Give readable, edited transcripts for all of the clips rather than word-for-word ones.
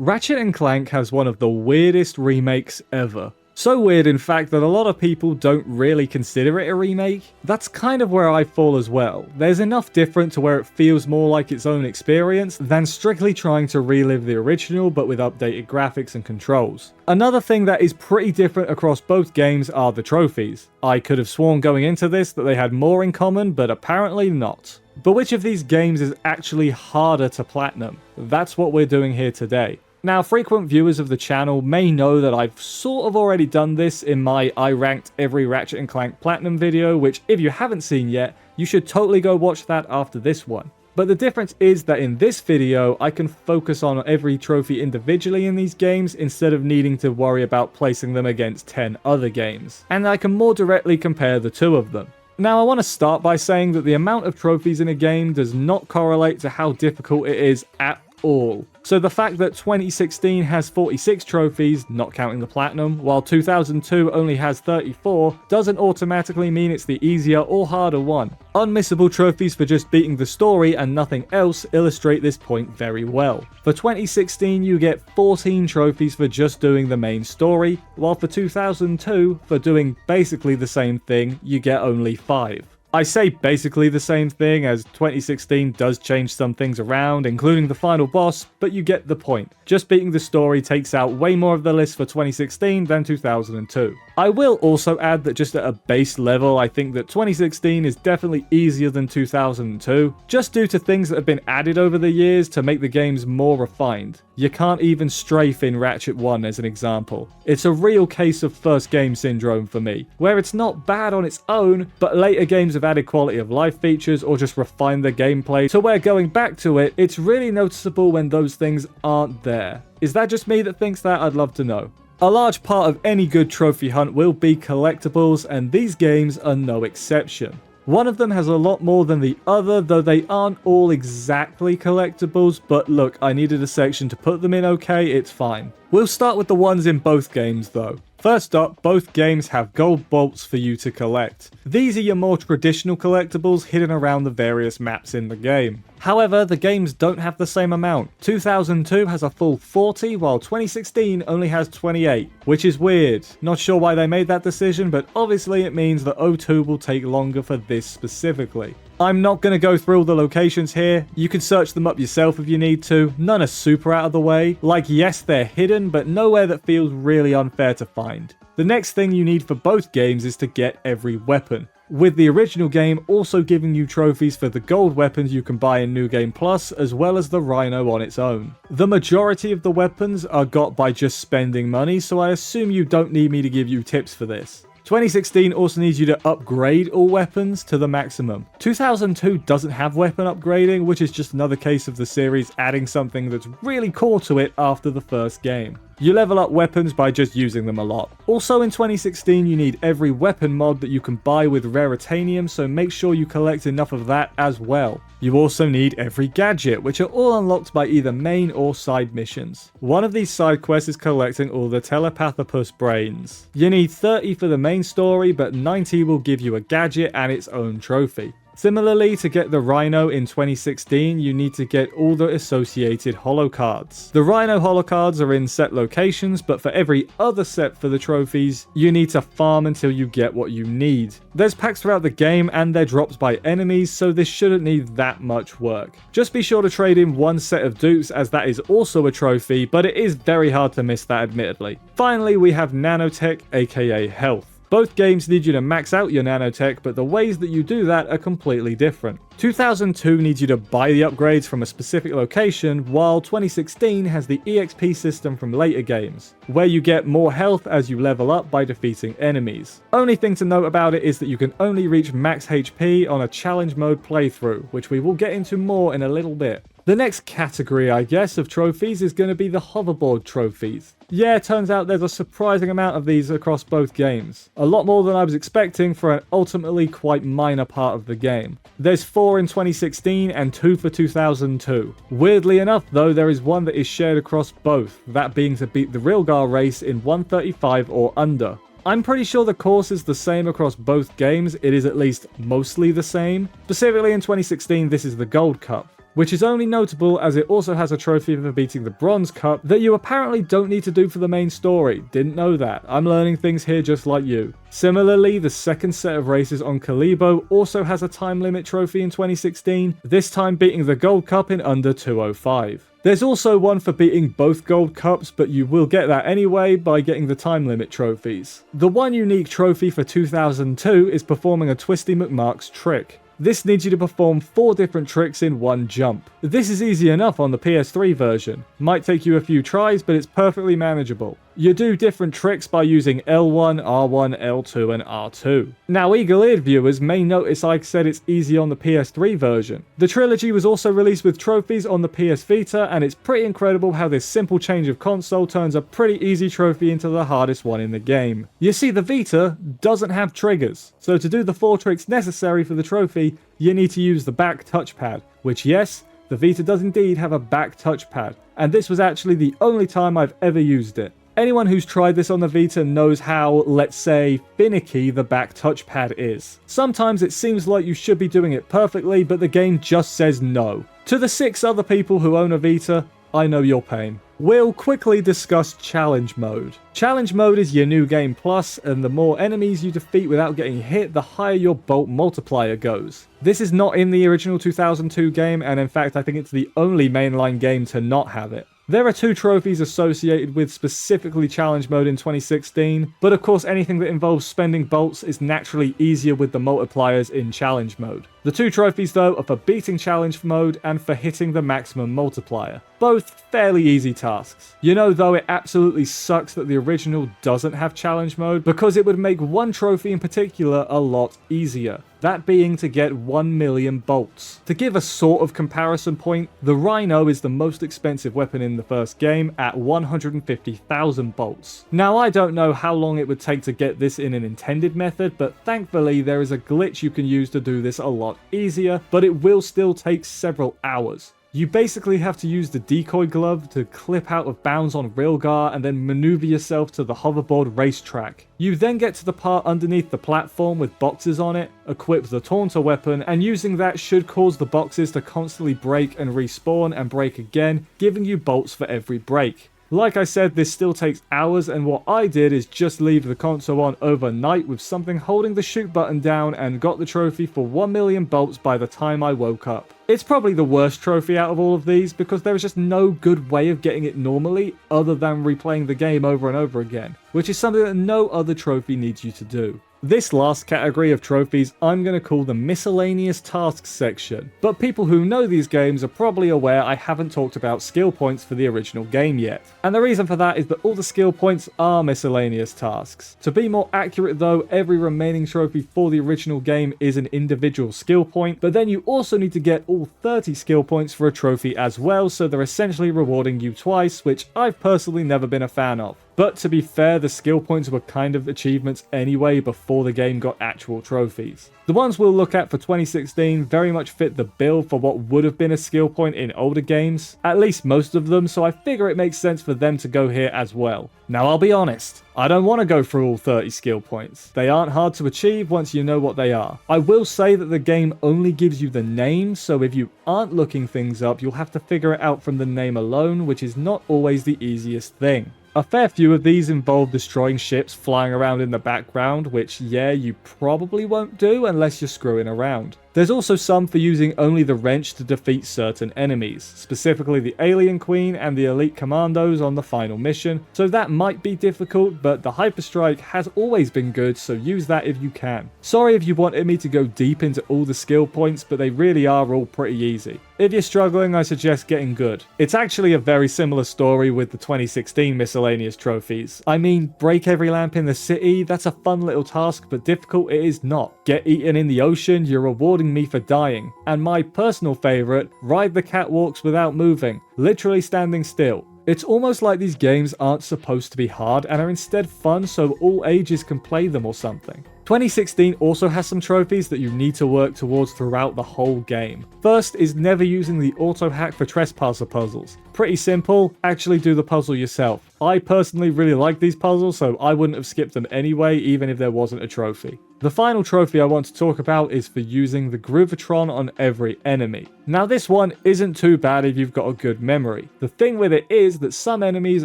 Ratchet and Clank has one of the weirdest remakes ever. So weird, in fact, that a lot of people don't really consider it a remake. That's kind of where I fall as well. There's enough different to where it feels more like its own experience than strictly trying to relive the original but with updated graphics and controls. Another thing that is pretty different across both games are the trophies. I could have sworn going into this that they had more in common, but apparently not. But which of these games is actually harder to platinum? That's what we're doing here today. Now, frequent viewers of the channel may know that I've sort of already done this in my I ranked every Ratchet and Clank Platinum video, which if you haven't seen yet, you should totally go watch that after this one. But the difference is that in this video, I can focus on every trophy individually in these games instead of needing to worry about placing them against 10 other games. And I can more directly compare the two of them. Now, I want to start by saying that the amount of trophies in a game does not correlate to how difficult it is at all. So the fact that 2016 has 46 trophies, not counting the platinum, while 2002 only has 34, doesn't automatically mean it's the easier or harder one. Unmissable trophies for just beating the story and nothing else illustrate this point very well. For 2016 you get 14 trophies for just doing the main story, while for 2002, for doing basically the same thing, you get only 5. I say basically the same thing as 2016 does change some things around, including the final boss, but you get the point. Just beating the story takes out way more of the list for 2016 than 2002. I will also add that just at a base level, I think that 2016 is definitely easier than 2002, just due to things that have been added over the years to make the games more refined. You can't even strafe in Ratchet 1 as an example. It's a real case of first game syndrome for me, where it's not bad on its own, but later games have added quality of life features or just refined the gameplay to where going back to it, it's really noticeable when those things aren't there. Is that just me that thinks that? I'd love to know. A large part of any good trophy hunt will be collectibles, and these games are no exception. One of them has a lot more than the other, though they aren't all exactly collectibles, but look, I needed a section to put them in, okay, it's fine. We'll start with the ones in both games though. First up, both games have gold bolts for you to collect. These are your more traditional collectibles hidden around the various maps in the game. However, the games don't have the same amount. 2002 has a full 40, while 2016 only has 28, which is weird. Not sure why they made that decision, but obviously it means that 02 will take longer for this specifically. I'm not going to go through all the locations here. You can search them up yourself if you need to. None are super out of the way. Like, yes, they're hidden, but nowhere that feels really unfair to find. The next thing you need for both games is to get every weapon, with the original game also giving you trophies for the gold weapons you can buy in New Game Plus, as well as the Rhino on its own. The majority of the weapons are got by just spending money, so I assume you don't need me to give you tips for this. 2016 also needs you to upgrade all weapons to the maximum. 2002 doesn't have weapon upgrading, which is just another case of the series adding something that's really core to it after the first game. You level up weapons by just using them a lot. Also in 2016 you need every weapon mod that you can buy with Raritanium, so make sure you collect enough of that as well. You also need every gadget, which are all unlocked by either main or side missions. One of these side quests is collecting all the Telepathopus brains. You need 30 for the main story, but 90 will give you a gadget and its own trophy. Similarly, to get the Rhino in 2016, you need to get all the associated holo cards. The Rhino holo cards are in set locations, but for every other set for the trophies, you need to farm until you get what you need. There's packs throughout the game and they're dropped by enemies, so this shouldn't need that much work. Just be sure to trade in one set of dupes, as that is also a trophy, but it is very hard to miss that admittedly. Finally, we have nanotech, aka health. Both games need you to max out your nanotech, but the ways that you do that are completely different. 2002 needs you to buy the upgrades from a specific location, while 2016 has the EXP system from later games, where you get more health as you level up by defeating enemies. Only thing to note about it is that you can only reach max HP on a challenge mode playthrough, which we will get into more in a little bit. The next category, I guess, of trophies is going to be the hoverboard trophies. Yeah, it turns out there's a surprising amount of these across both games. A lot more than I was expecting for an ultimately quite minor part of the game. There's 4 in 2016 and 2 for 2002. Weirdly enough though, there is one that is shared across both, that being to beat the Rilgar race in 135 or under. I'm pretty sure the course is the same across both games, it is at least mostly the same. Specifically in 2016 this is the Gold Cup. which is only notable as it also has a trophy for beating the Bronze Cup that you apparently don't need to do for the main story. Didn't know that. I'm learning things here just like you. Similarly, the second set of races on Kalibo also has a time limit trophy in 2016, this time beating the Gold Cup in under 2:05. There's also one for beating both Gold Cups, but you will get that anyway by getting the time limit trophies. The one unique trophy for 2002 is performing a Twisty McMark's trick. This needs you to perform 4 different tricks in one jump. This is easy enough on the PS3 version. Might take you a few tries, but it's perfectly manageable. You do different tricks by using L1, R1, L2, and R2. Now, eagle-eared viewers may notice I said it's easy on the PS3 version. The trilogy was also released with trophies on the PS Vita, and it's pretty incredible how this simple change of console turns a pretty easy trophy into the hardest one in the game. You see, the Vita doesn't have triggers, so to do the 4 tricks necessary for the trophy, you need to use the back touchpad, which yes, the Vita does indeed have a back touchpad, and this was actually the only time I've ever used it. Anyone who's tried this on the Vita knows how, let's say, finicky the back touchpad is. Sometimes it seems like you should be doing it perfectly, but the game just says no. To the 6 other people who own a Vita, I know your pain. We'll quickly discuss Challenge Mode. Challenge Mode is your new game plus, and the more enemies you defeat without getting hit, the higher your bolt multiplier goes. This is not in the original 2002 game, and in fact I think it's the only mainline game to not have it. There are 2 trophies associated with specifically Challenge Mode in 2016, but of course anything that involves spending bolts is naturally easier with the multipliers in Challenge Mode. The 2 trophies though are for beating Challenge Mode and for hitting the maximum multiplier. Both fairly easy tasks. You know though, it absolutely sucks that the original doesn't have Challenge Mode because it would make one trophy in particular a lot easier. That being to get 1 million bolts. To give a sort of comparison point, the Rhino is the most expensive weapon in the first game at 150,000 bolts. Now I don't know how long it would take to get this in an intended method, but thankfully there is a glitch you can use to do this a lot easier, but it will still take several hours. You basically have to use the decoy glove to clip out of bounds on Rilgar and then maneuver yourself to the hoverboard racetrack. You then get to the part underneath the platform with boxes on it, equip the taunter weapon, and using that should cause the boxes to constantly break and respawn and break again, giving you bolts for every break. Like I said, this still takes hours, and what I did is just leave the console on overnight with something holding the shoot button down and got the trophy for 1 million bolts by the time I woke up. It's probably the worst trophy out of all of these because there is just no good way of getting it normally other than replaying the game over and over again, which is something that no other trophy needs you to do. This last category of trophies I'm going to call the miscellaneous tasks section, but people who know these games are probably aware I haven't talked about skill points for the original game yet. And the reason for that is that all the skill points are miscellaneous tasks. To be more accurate though, every remaining trophy for the original game is an individual skill point, but then you also need to get all 30 skill points for a trophy as well, so they're essentially rewarding you twice, which I've personally never been a fan of. But to be fair, the skill points were kind of achievements anyway before the game got actual trophies. The ones we'll look at for 2016 very much fit the bill for what would have been a skill point in older games, at least most of them, so I figure it makes sense for them to go here as well. Now I'll be honest, I don't want to go through all 30 skill points. They aren't hard to achieve once you know what they are. I will say that the game only gives you the name, so if you aren't looking things up, you'll have to figure it out from the name alone, which is not always the easiest thing. A fair few of these involve destroying ships flying around in the background, which yeah, you probably won't do unless you're screwing around. There's also some for using only the wrench to defeat certain enemies, specifically the Alien Queen and the Elite Commandos on the final mission, so that might be difficult, but the Hyperstrike has always been good, so use that if you can. Sorry if you wanted me to go deep into all the skill points, but they really are all pretty easy. If you're struggling, I suggest getting good. It's actually a very similar story with the 2016 miscellaneous trophies. I mean, break every lamp in the city, that's a fun little task, but difficult it is not. Get eaten in the ocean, you're rewarding me for dying. And my personal favourite, ride the catwalks without moving, literally standing still. It's almost like these games aren't supposed to be hard and are instead fun so all ages can play them or something. 2016 also has some trophies that you need to work towards throughout the whole game. First is never using the auto hack for trespasser puzzles. Pretty simple, actually do the puzzle yourself. I personally really like these puzzles, so I wouldn't have skipped them anyway even if there wasn't a trophy. The final trophy I want to talk about is for using the Groovatron on every enemy. Now this one isn't too bad if you've got a good memory. The thing with it is that some enemies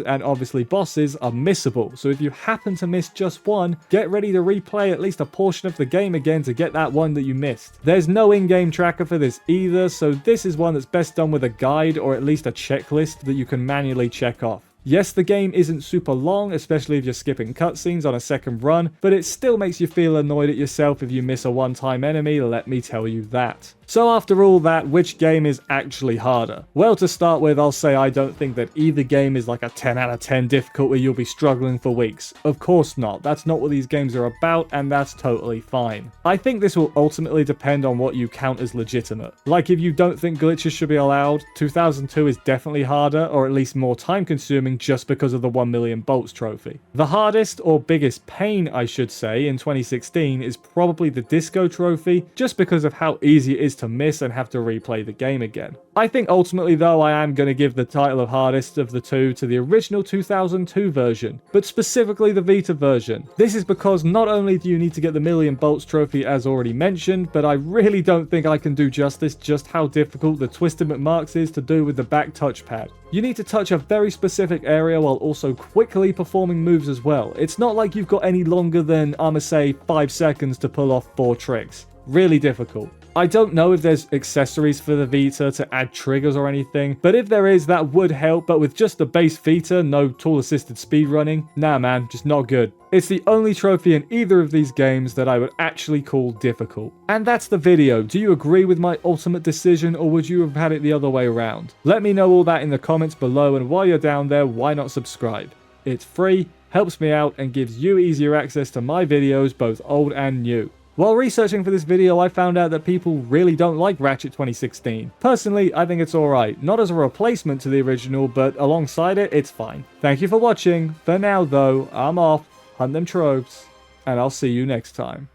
and obviously bosses are missable, so if you happen to miss just one, get ready to replay at least a portion of the game again to get that one that you missed. There's no in-game tracker for this either, so this is one that's best done with a guide or at least a checklist that you can manually check off. Yes, the game isn't super long, especially if you're skipping cutscenes on a second run, but it still makes you feel annoyed at yourself if you miss a one-time enemy, let me tell you that. So after all that, which game is actually harder? Well, to start with, I'll say I don't think that either game is like a 10 out of 10 difficult where you'll be struggling for weeks. Of course not, that's not what these games are about, and that's totally fine. I think this will ultimately depend on what you count as legitimate. Like if you don't think glitches should be allowed, 2002 is definitely harder, or at least more time consuming just because of the 1 million bolts trophy. The hardest, or biggest pain I should say, in 2016 is probably the disco trophy, just because of how easy it is to miss and have to replay the game again. I think ultimately though I am going to give the title of hardest of the two to the original 2002 version, but specifically the Vita version. This is because not only do you need to get the million bolts trophy as already mentioned, but I really don't think I can do justice just how difficult the Twisted McMarks is to do with the back touchpad. You need to touch a very specific area while also quickly performing moves as well. It's not like you've got any longer than, I'ma say, 5 seconds to pull off 4 tricks. Really difficult. I don't know if there's accessories for the Vita to add triggers or anything, but if there is, that would help, but with just the base Vita, no tool-assisted speedrunning, nah man, just not good. It's the only trophy in either of these games that I would actually call difficult. And that's the video. Do you agree with my ultimate decision, or would you have had it the other way around? Let me know all that in the comments below, and while you're down there, why not subscribe? It's free, helps me out, and gives you easier access to my videos, both old and new. While researching for this video, I found out that people really don't like Ratchet 2016. Personally, I think it's alright. Not as a replacement to the original, but alongside it, it's fine. Thank you for watching. For now though, I'm off, hunt them tropes, and I'll see you next time.